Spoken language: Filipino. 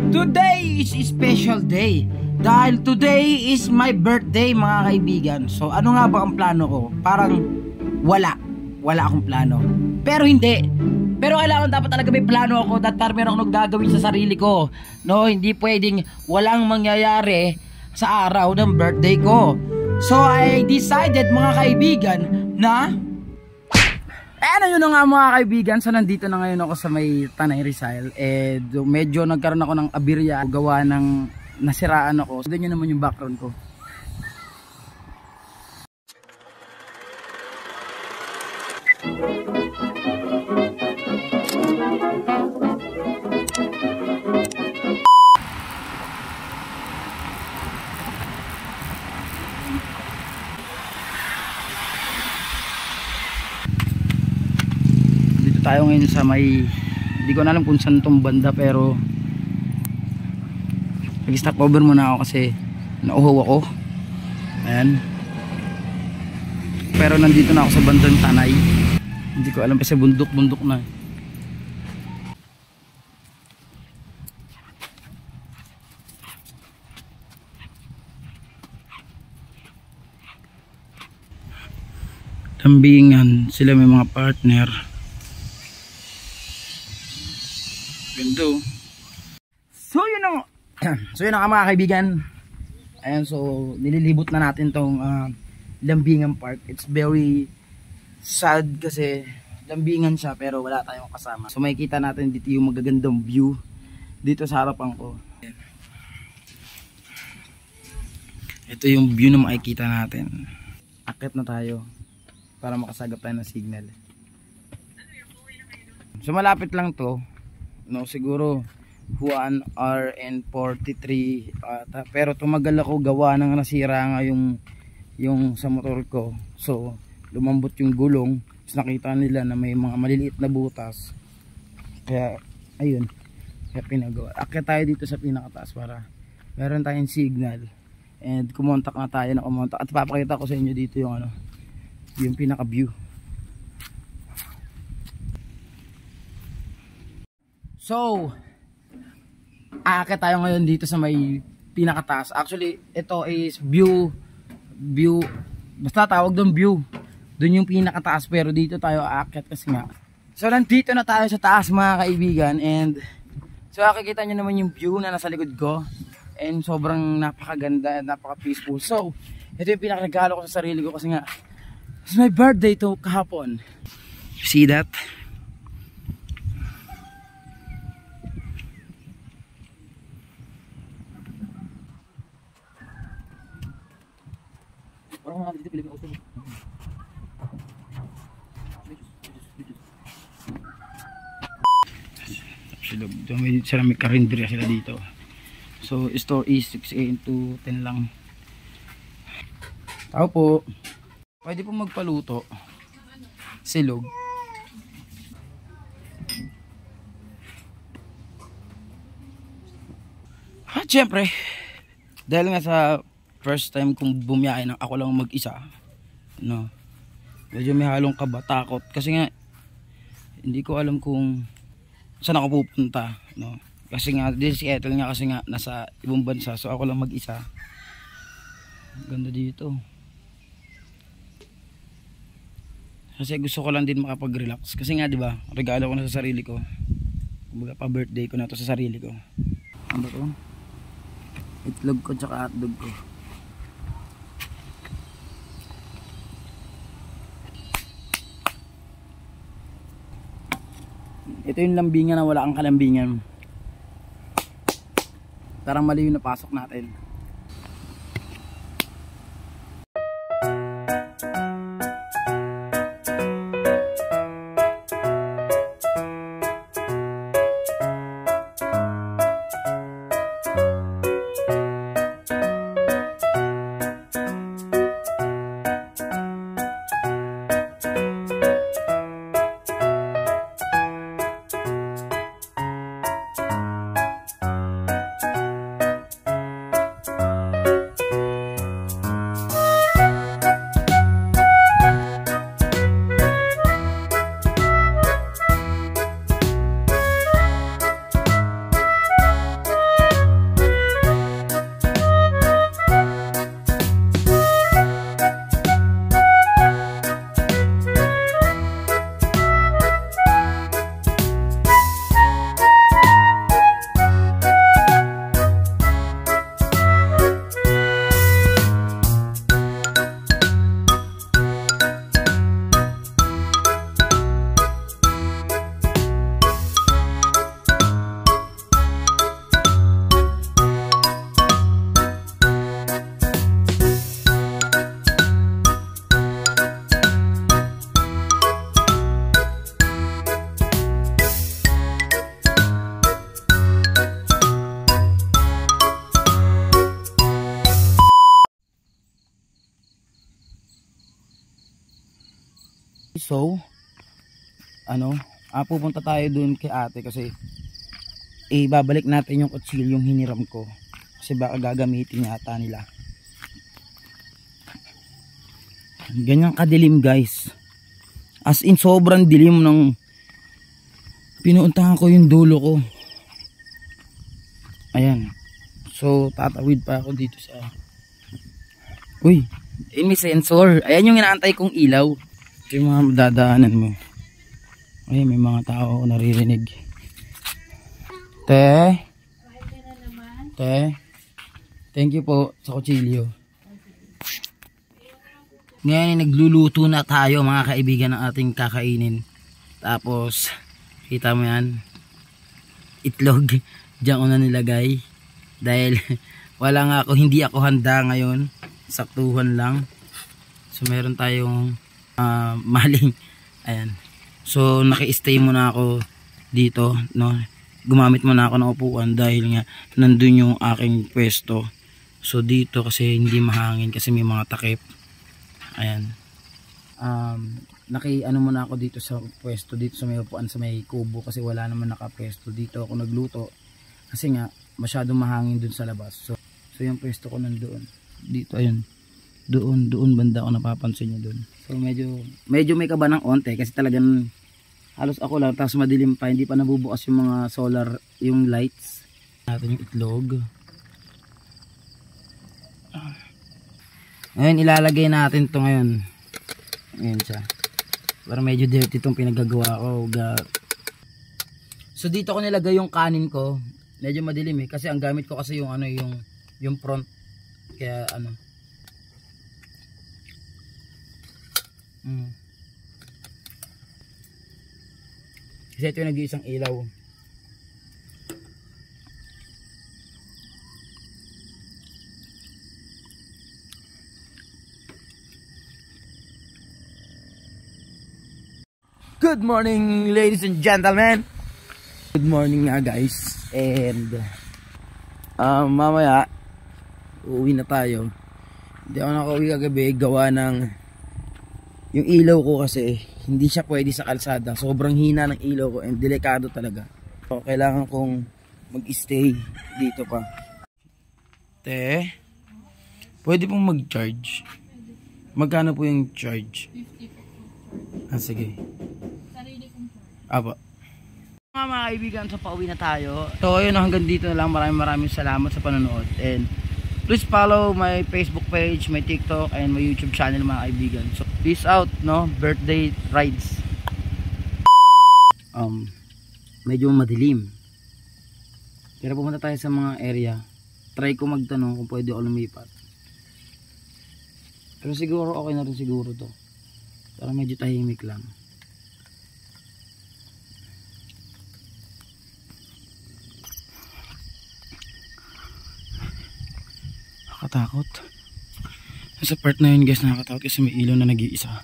Today is a special day dahil today is my birthday mga kaibigan. So ano nga ba ang plano ko? Parang wala akong plano. Pero hindi. Pero kailangan dapat talaga may plano ako dahil parang meron akong gagawin sa sarili ko. No, hindi pwedeng walang mangyayari sa araw ng birthday ko. So I decided mga kaibigan na ayun na nga mga kaibigan. So nandito na ngayon ako sa may Tanay Rizal. Medyo nagkaroon ako ng abirya gawa ng nasiraan ako. So ganyan naman yung background ko. Tayo ngayon sa may, hindi ko na alam kung saan tong banda, pero nag-stop over muna ako kasi nauhaw ako. Ayan. Pero nandito na ako sa bandang Tanay. Hindi ko alam kasi bundok na. Tambingan sila, may mga partner. Ganda. So yun ang mga kaibigan. Ayan, so nililibot na natin tong Lambingan Park. It's very sad kasi lambingan siya pero wala tayong kasama. So makikita natin dito yung magagandang view dito sa harapan ko. Ito yung view na makikita natin. Akit na tayo para makasagap tayo ng signal. So malapit lang to. No, siguro 1 hour and 43 pero tumagal ako gawa ng nasira nga yung sa motor ko. So lumambot yung gulong. So, nakita nila na may mga maliliit na butas. Kaya ayun, kaya pinagawa. Akyat tayo dito sa pinakataas para meron tayong signal. And kumontak na tayo na kumontak. At papakita ko sa inyo dito yung yung pinaka view. So, aakyat tayo ngayon dito sa may pinakataas. Actually, ito is view, basta tawag doon view. Doon yung pinakataas, pero dito tayo aakyat kasi nga. So, nandito na tayo sa taas mga kaibigan. And, so makikita nyo naman yung view na nasa likod ko. And sobrang napakaganda at napaka-peaceful. So, ito yung pinaka-regalo ko sa sarili ko kasi nga, it's my birthday to kahapon. You see that? May karinderiya sila dito. So store is 6 AM to 10 lang. Tao po. Pwede po magpaluto. Silog. At syempre, dahil nga sa first time kong bumiyahe ng ako lang mag-isa, no, medyo may halong kaba, takot kasi nga hindi ko alam kung saan ako pupunta, no, kasi nga si Ethel nga kasi nga nasa ibang bansa, so ako lang mag-isa. Ganda dito kasi gusto ko lang din makapag-relax kasi nga diba, regalo ko na sa sarili ko, kumbaga pa birthday ko na to sa sarili ko. Ano ba to? Itlog ko tsaka hotdog ko. Ito yung lambingan na wala kang kalambingan. Parang mali yung napasok natin. So, pupunta tayo dun kay ate kasi babalik natin yung kutsilyong hiniram ko. Kasi baka gagamitin yata nila. Ganyan kadilim guys. As in sobrang dilim ng pinuuntahan ko yung dulo ko. Ayan. So tatawid pa ako dito sa uy, may sensor. Ayan yung inaantay kong ilaw. Ito yung mga dadaanan mo. Ayan, may mga tao ako naririnig. Te, thank you po sa kutsilyo. Ngayon nagluluto na tayo mga kaibigan ng ating kakainin. Tapos kita mo yan, itlog diyan ko na nilagay dahil wala nga ako, hindi ako handa ngayon, saktuhan lang. So meron tayong maling, ayan. So naki-stay muna ako dito, no. Gumamit muna ako ng upuan dahil nga nandun yung aking pwesto. So dito kasi hindi mahangin kasi may mga takip. Ayan. Muna ako dito sa pwesto, dito sa may upuan sa may kubo kasi wala naman nakapwesto. Dito ako nagluto kasi nga masyadong mahangin dun sa labas. So yung pwesto ko nandoon. Dito ayun. Doon banda ako, napapansin niyo doon. So medyo may kaba ng onte kasi talagang halos ako lang, tapos madilim pa, hindi pa nabubukas yung mga solar, yung lights. Natin yung itlog. Ngayon ilalagay natin to ngayon. Ayan siya. Para medyo dirty itong pinagagawa ko. So dito ko nilagay yung kanin ko. Medyo madilim kasi ang gamit ko kasi yung yung front. Kaya Kasi ito yung nag-iisang ilaw. Good morning ladies and gentlemen. Good morning nga guys. And mamaya uuwi na tayo. Hindi ako nakauwi kagabi gawa ng yung ilaw ko kasi hindi siya pwede sa kalsada. Sobrang hina ng ilaw ko and delikado talaga. So kailangan kong mag-stay dito pa. Te, pwede pong mag-charge? Magkano po yung charge? 50 po. Sige. Apo. Mga kaibigan, so pauwi na tayo. So ayun, hanggang dito na lang. Maraming salamat sa panonood. And please follow my Facebook page, my TikTok, and my YouTube channel mga kaibigan. So peace out, no? Birthday rides. Medyo madilim. Pero pumunta tayo sa mga area. Try ko magtanong kung pwede ako lumipat. Pero siguro okay na rin siguro to. Para medyo tahimik lang. Nakakatakot. Sa part na yun guys, nakakatakot kasi may ilaw na nag-iisa.